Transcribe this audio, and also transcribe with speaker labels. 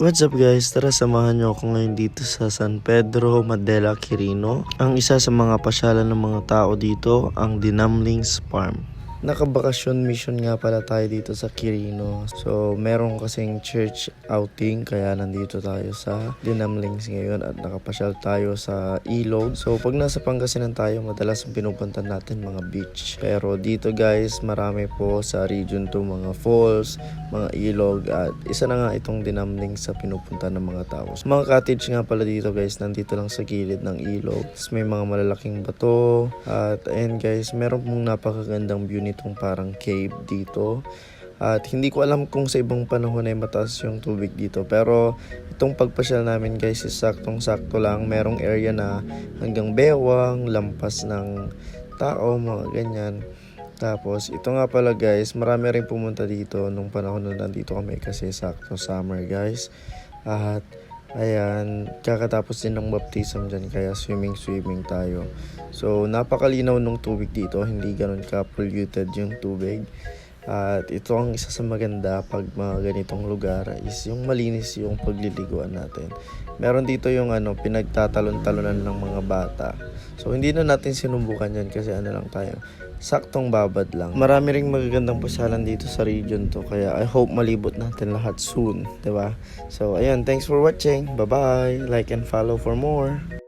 Speaker 1: What's up guys? Tara samahan nyo ako ngayon dito sa San Pedro, Madela, Quirino. Ang isa sa mga pasyalan ng mga tao dito, ang Dinamlings Farm. Nakabakasyon mission nga pala tayo dito sa Quirino. So meron kasing church outing kaya nandito tayo sa Dinamlings ngayon at nakapasyal tayo sa Ilog. So pag nasa Pangasinan tayo, madalas ang pinupunta natin mga beach. Pero dito guys, marami po sa region to mga falls, mga ilog at isa na nga itong Dinamlings sa pinupunta ng mga tao. So, mga cottage nga pala dito guys, nandito lang sa gilid ng ilog. Tapos may mga malalaking bato at ayun guys, meron pong napakagandang view nitong parang cave dito. At hindi ko alam kung sa ibang panahon ay mataas yung tubig dito. Pero itong pagpasyal namin guys is saktong-sakto lang. Merong area na hanggang bewang, lampas ng tao, mga ganyan. Tapos ito nga pala guys, marami rin pumunta dito nung panahon na nandito kami kasi sakto summer guys. At ayan, kakatapos din ng baptism dyan kaya swimming tayo. So napakalinaw ng tubig dito, hindi ganun ka-polluted yung tubig. At ito ang isa sa maganda pag mga ganitong lugar is yung malinis yung pagliliguan natin. Meron dito yung pinagtatalon-talonan ng mga bata. So hindi na natin sinubukan yan kasi lang tayo, saktong babad lang. Marami ring magagandang pasyalan dito sa region to kaya I hope malibot natin lahat soon, 'di ba? So ayun, thanks for watching. Bye-bye. Like and follow for more.